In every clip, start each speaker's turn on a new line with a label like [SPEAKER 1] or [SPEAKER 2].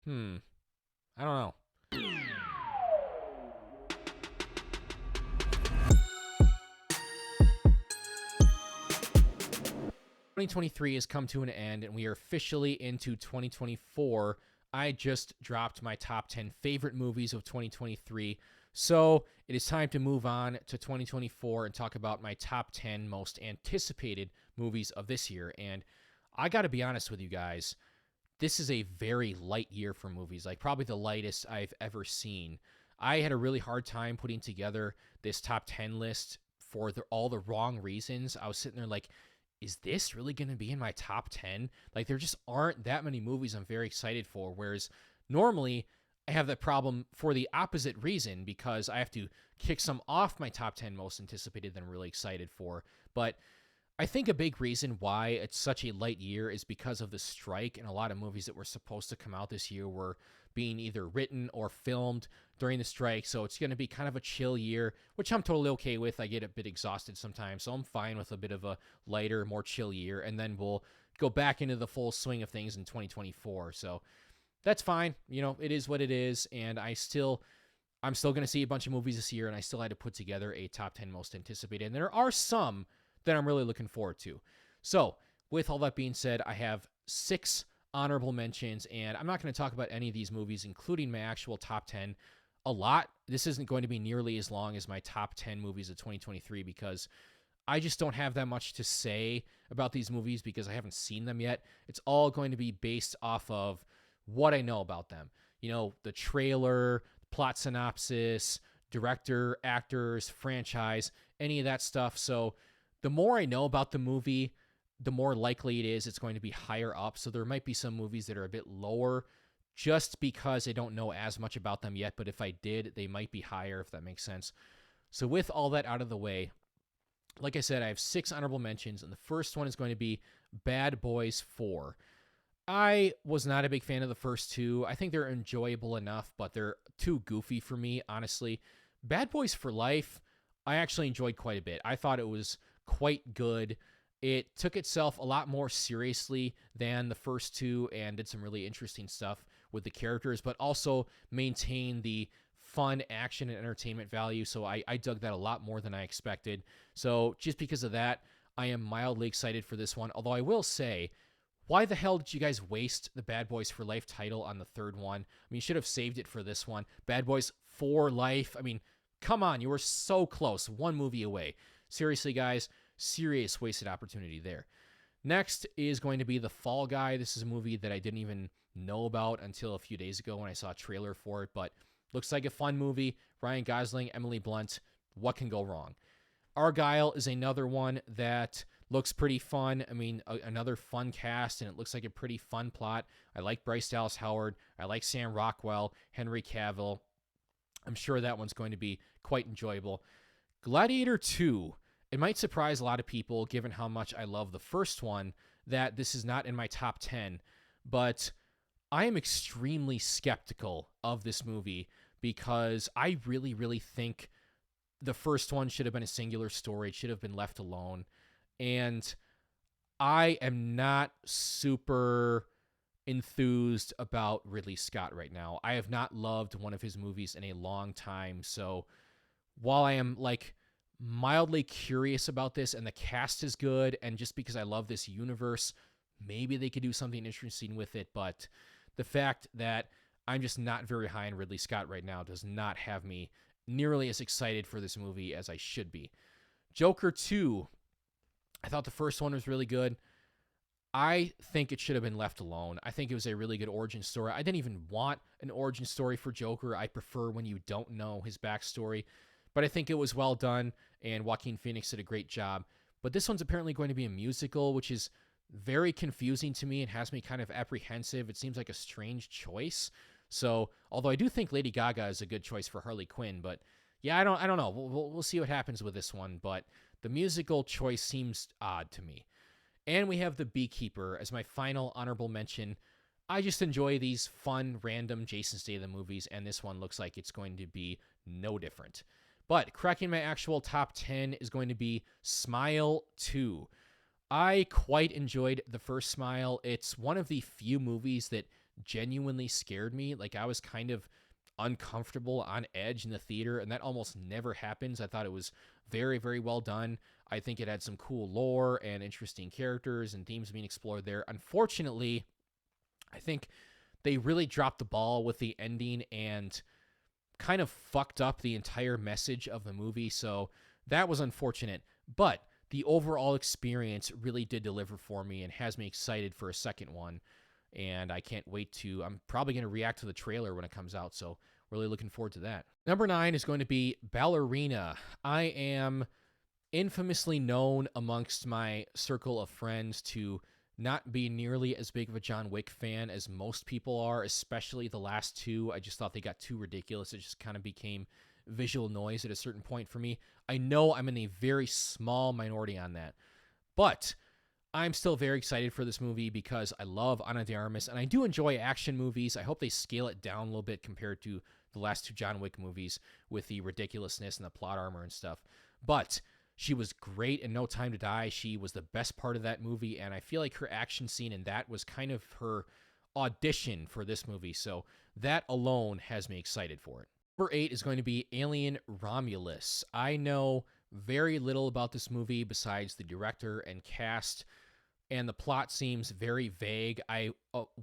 [SPEAKER 1] I don't know. 2023 has come to an end and we are officially into 2024. I just dropped my top 10 favorite movies of 2023. So it is time to move on to 2024 and talk about my top 10 most anticipated movies of this year. And I got to be honest with you guys, this is a very light year for movies, like probably the lightest I've ever seen. I had a really hard time putting together this top 10 list for all the wrong reasons. I was sitting there like, is this really going to be in my top 10? Like, there just aren't that many movies I'm very excited for. Whereas normally I have that problem for the opposite reason because I have to kick some off my top 10 most anticipated that I'm really excited for. But I think a big reason why it's such a light year is because of the strike, and a lot of movies that were supposed to come out this year were being either written or filmed during the strike. So it's going to be kind of a chill year, which I'm totally okay with. I get a bit exhausted sometimes, so I'm fine with a bit of a lighter, more chill year, and then we'll go back into the full swing of things in 2024. So that's fine. You know, it is what it is, and I'm still going to see a bunch of movies this year, and I still had to put together a top 10 most anticipated. And there are some that I'm really looking forward to. So, with all that being said, I have 6 honorable mentions, and I'm not going to talk about any of these movies, including my actual top 10, a lot. This isn't going to be nearly as long as my top 10 movies of 2023 because I just don't have that much to say about these movies because I haven't seen them yet. It's all going to be based off of what I know about them. You know, the trailer, plot synopsis, director, actors, franchise, any of that stuff. So, the more I know about the movie, the more likely it is it's going to be higher up. So there might be some movies that are a bit lower just because I don't know as much about them yet. But if I did, they might be higher, if that makes sense. So with all that out of the way, like I said, I have 6 honorable mentions, and the first one is going to be Bad Boys 4. I was not a big fan of the first 2. I think they're enjoyable enough, but they're too goofy for me, honestly. Bad Boys for Life, I actually enjoyed quite a bit. I thought it was quite good. It took itself a lot more seriously than the first 2 and did some really interesting stuff with the characters, but also maintained the fun action and entertainment value. So I dug that a lot more than I expected. So just because of that, I am mildly excited for this one. Although I will say, why the hell did you guys waste the Bad Boys for Life title on the third one? I mean, you should have saved it for this one. Bad Boys for Life. I mean, come on, you were so close, one movie away. Seriously, guys, serious wasted opportunity there. Next is going to be The Fall Guy. This is a movie that I didn't even know about until a few days ago when I saw a trailer for it, but looks like a fun movie. Ryan Gosling, Emily Blunt. What can go wrong? Argyle is another one that looks pretty fun. I mean, another fun cast, and it looks like a pretty fun plot. I like Bryce Dallas Howard. I like Sam Rockwell, Henry Cavill. I'm sure that one's going to be quite enjoyable. Gladiator 2. It might surprise a lot of people, given how much I love the first one, that this is not in my top 10. But I am extremely skeptical of this movie because I really, really think the first one should have been a singular story. It should have been left alone. And I am not super enthused about Ridley Scott right now. I have not loved one of his movies in a long time. So while I am like mildly curious about this and the cast is good, and just because I love this universe, maybe they could do something interesting with it. But the fact that I'm just not very high on Ridley Scott right now does not have me nearly as excited for this movie as I should be. Joker 2. I thought the first one was really good. I think it should have been left alone. I think it was a really good origin story. I didn't even want an origin story for Joker. I prefer when you don't know his backstory. But I think it was well done, and Joaquin Phoenix did a great job. But this one's apparently going to be a musical, which is very confusing to me and has me kind of apprehensive. It seems like a strange choice. So, although I do think Lady Gaga is a good choice for Harley Quinn, but yeah, I don't know. We'll see what happens with this one. But the musical choice seems odd to me. And we have The Beekeeper as my final honorable mention. I just enjoy these fun, random Jason Statham movies, and this one looks like it's going to be no different. But cracking my actual top 10 is going to be Smile 2. I quite enjoyed the first Smile. It's one of the few movies that genuinely scared me. Like, I was kind of uncomfortable, on edge in the theater, and that almost never happens. I thought it was very, very well done. I think it had some cool lore and interesting characters and themes being explored there. Unfortunately, I think they really dropped the ball with the ending and kind of fucked up the entire message of the movie. So that was unfortunate. But the overall experience really did deliver for me and has me excited for a second one. And I can't wait to, I'm probably going to react to the trailer when it comes out. So really looking forward to that. Number 9 is going to be Ballerina. I am infamously known amongst my circle of friends to not be nearly as big of a John Wick fan as most people are, especially the last two. I just thought they got too ridiculous. It just kind of became visual noise at a certain point for me. I know I'm in a very small minority on that, but I'm still very excited for this movie because I love Ana de Armas, and I do enjoy action movies. I hope they scale it down a little bit compared to the last two John Wick movies with the ridiculousness and the plot armor and stuff. But she was great in No Time to Die. She was the best part of that movie, and I feel like her action scene in that was kind of her audition for this movie. So that alone has me excited for it. Number 8 is going to be Alien Romulus. I know very little about this movie besides the director and cast, and the plot seems very vague. I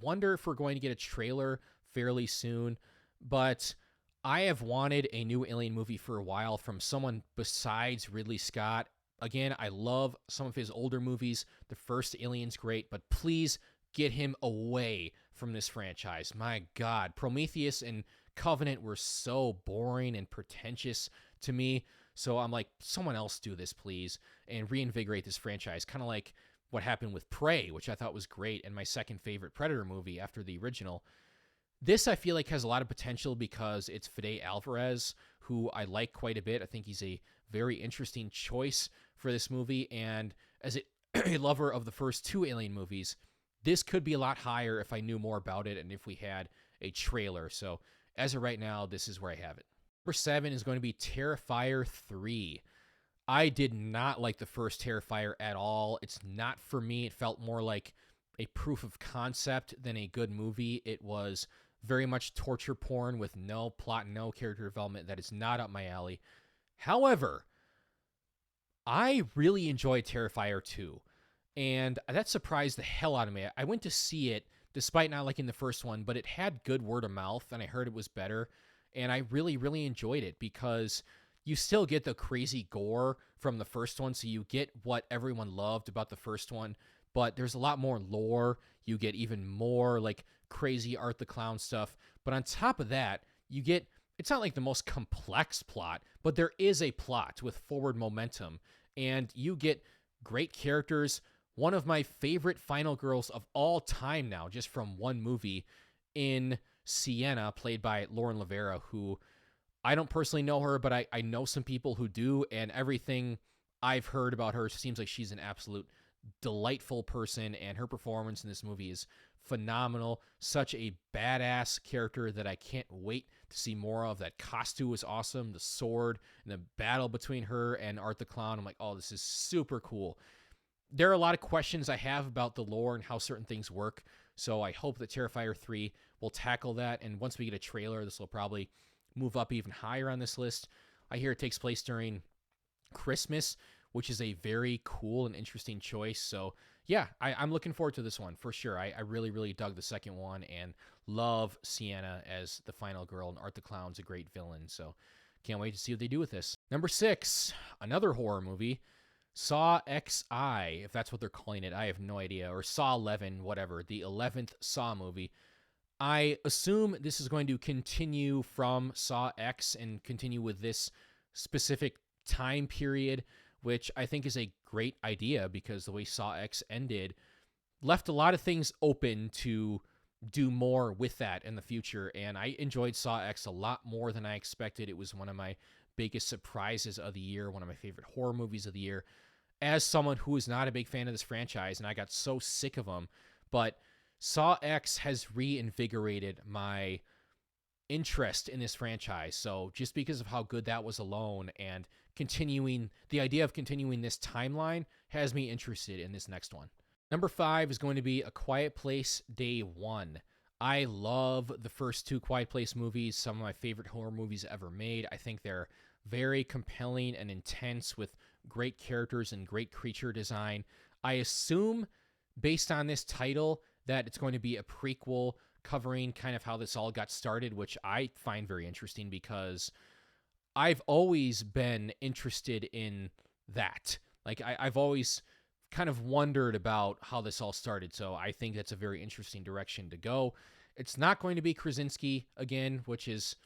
[SPEAKER 1] wonder if we're going to get a trailer fairly soon, but I have wanted a new Alien movie for a while from someone besides Ridley Scott. Again, I love some of his older movies. The first Alien's great, but please get him away from this franchise. My God, Prometheus and Covenant were so boring and pretentious to me. So I'm like, someone else do this, please, and reinvigorate this franchise. Kind of like what happened with Prey, which I thought was great, and my second favorite Predator movie after the original. This, I feel like, has a lot of potential because it's Fede Alvarez, who I like quite a bit. I think he's a very interesting choice for this movie, and as a lover of the first two Alien movies, this could be a lot higher if I knew more about it and if we had a trailer. So as of right now, this is where I have it. Number 7 is going to be Terrifier 3. I did not like the first Terrifier at all. It's not for me. It felt more like a proof of concept than a good movie. It was very much torture porn with no plot, no character development. That is not up my alley. However, I really enjoyed Terrifier 2, and that surprised the hell out of me. I went to see it despite not liking the first one, but it had good word of mouth, and I heard it was better, and I really, really enjoyed it because you still get the crazy gore from the first one, so you get what everyone loved about the first one, but there's a lot more lore. You get even more like crazy Art the Clown stuff, but on top of that, you get, it's not like the most complex plot, but there is a plot with forward momentum, and you get great characters. One of my favorite final girls of all time now, just from one movie, in Sienna, played by Lauren Lavera, who I don't personally know her, but I know some people who do, and everything I've heard about her seems like she's an absolute delightful person, and her performance in this movie is phenomenal. Such a badass character that I can't wait to see more of. That costume was awesome. The sword and the battle between her and Art the Clown, I'm like, oh, this is super cool. There are a lot of questions I have about the lore and how certain things work, so I hope that Terrifier 3 will tackle that, and once we get a trailer, this will probably move up even higher on this list. I hear it takes place during Christmas, which is a very cool and interesting choice. So yeah, I'm looking forward to this one for sure. I really, really dug the second one and love Sienna as the final girl, and Art the Clown's a great villain. So can't wait to see what they do with this. Number 6, another horror movie, Saw XI, if that's what they're calling it. I have no idea. Or Saw 11, whatever, the 11th Saw movie. I assume this is going to continue from Saw X and continue with this specific time period, which I think is a great idea because the way Saw X ended left a lot of things open to do more with that in the future, and I enjoyed Saw X a lot more than I expected. It was one of my biggest surprises of the year, one of my favorite horror movies of the year, as someone who is not a big fan of this franchise, and I got so sick of them, but Saw X has reinvigorated my interest in this franchise. So just because of how good that was alone, and continuing, the idea of continuing this timeline has me interested in this next one. Number 5 is going to be A Quiet Place Day 1. I love the first two Quiet Place movies, some of my favorite horror movies ever made. I think they're very compelling and intense with great characters and great creature design. I assume, based on this title, that it's going to be a prequel covering kind of how this all got started, which I find very interesting because I've always been interested in that. Like, I've always kind of wondered about how this all started. So I think that's a very interesting direction to go. It's not going to be Krasinski again, which is,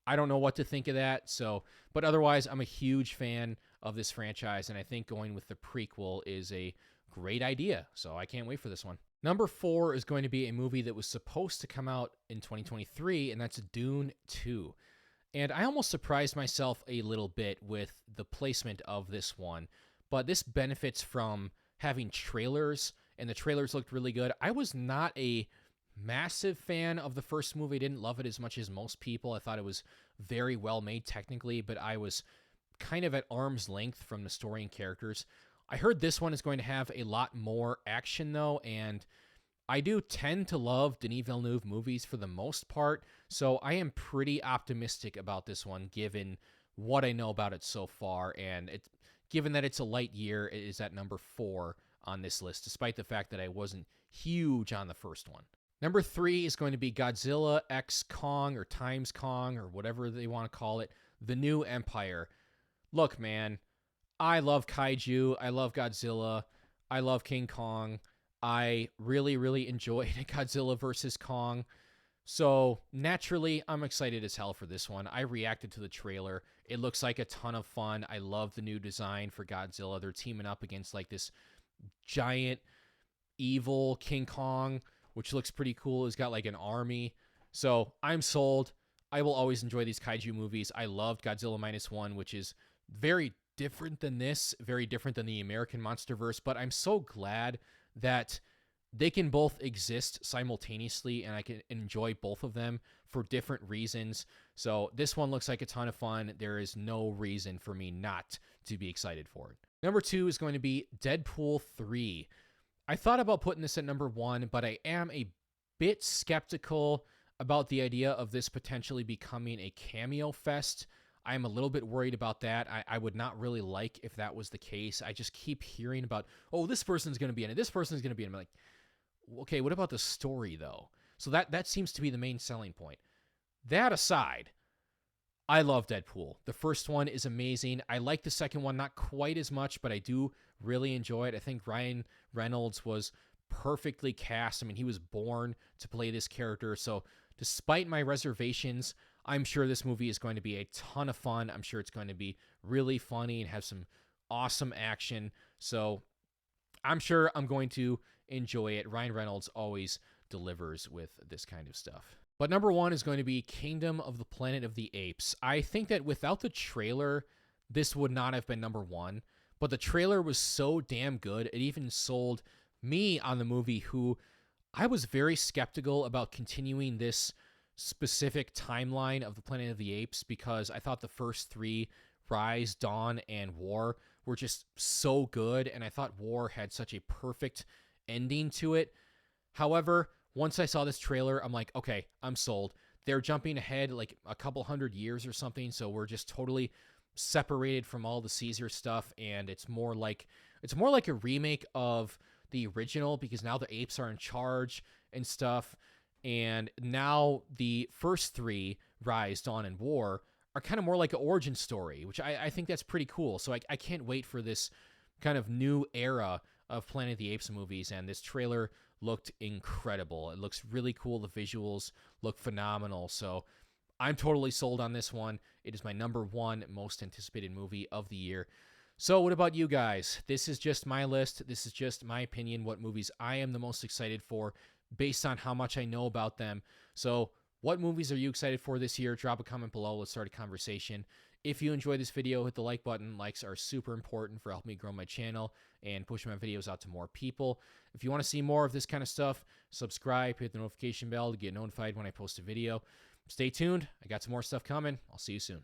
[SPEAKER 1] I don't know what to think of that. So, but otherwise, I'm a huge fan of this franchise, and I think going with the prequel is a great idea. So I can't wait for this one. Number 4 is going to be a movie that was supposed to come out in 2023, and that's Dune 2. And I almost surprised myself a little bit with the placement of this one, but this benefits from having trailers, and the trailers looked really good. I was not a massive fan of the first movie. I didn't love it as much as most people. I thought it was very well made technically, but I was kind of at arm's length from the story and characters. I heard this one is going to have a lot more action, though, and I do tend to love Denis Villeneuve movies for the most part, so I am pretty optimistic about this one given what I know about it so far, and given that it's a light year, it is at number 4 on this list, despite the fact that I wasn't huge on the first one. Number 3 is going to be Godzilla X Kong, or Times Kong, or whatever they want to call it, The New Empire. Look, man, I love kaiju, I love Godzilla, I love King Kong. I really, really enjoyed Godzilla vs. Kong. So naturally, I'm excited as hell for this one. I reacted to the trailer. It looks like a ton of fun. I love the new design for Godzilla. They're teaming up against like this giant evil King Kong, which looks pretty cool. He's got like an army. So I'm sold. I will always enjoy these kaiju movies. I loved Godzilla Minus One, which is very different than this, very different than the American Monsterverse, but I'm so glad that they can both exist simultaneously and I can enjoy both of them for different reasons. So this one looks like a ton of fun. There is no reason for me not to be excited for it. Number 2 is going to be Deadpool 3. I thought about putting this at number 1, but I am a bit skeptical about the idea of this potentially becoming a cameo fest. I'm a little bit worried about that. I would not really like if that was the case. I just keep hearing about, oh, this person's going to be in it. This person's going to be in it. I'm like, okay, what about the story, though? So that seems to be the main selling point. That aside, I love Deadpool. The first one is amazing. I like the second one not quite as much, but I do really enjoy it. I think Ryan Reynolds was perfectly cast. I mean, he was born to play this character. So despite my reservations, I'm sure this movie is going to be a ton of fun. I'm sure it's going to be really funny and have some awesome action. So I'm sure I'm going to enjoy it. Ryan Reynolds always delivers with this kind of stuff. But number 1 is going to be Kingdom of the Planet of the Apes. I think that without the trailer, this would not have been number 1. But the trailer was so damn good. It even sold me on the movie, who I was very skeptical about continuing this specific timeline of the Planet of the Apes because I thought the first 3, Rise, Dawn, and War, were just so good, and I thought War had such a perfect ending to it. However, once I saw this trailer, I'm like, okay, I'm sold. They're jumping ahead like a couple hundred years or something, so we're just totally separated from all the Caesar stuff, and it's more like a remake of the original because now the apes are in charge and stuff. And now the first 3, Rise, Dawn, and War, are kind of more like an origin story, which I think that's pretty cool. So I can't wait for this kind of new era of Planet of the Apes movies, and this trailer looked incredible. It looks really cool. The visuals look phenomenal. So I'm totally sold on this one. It is my number 1 most anticipated movie of the year. So what about you guys? This is just my list. This is just my opinion, what movies I am the most excited for based on how much I know about them. So what movies are you excited for this year? Drop a comment below. Let's start a conversation. If you enjoyed this video, hit the like button. Likes are super important for helping me grow my channel and push my videos out to more people. If you want to see more of this kind of stuff, subscribe, hit the notification bell to get notified when I post a video. Stay tuned. I got some more stuff coming. I'll see you soon.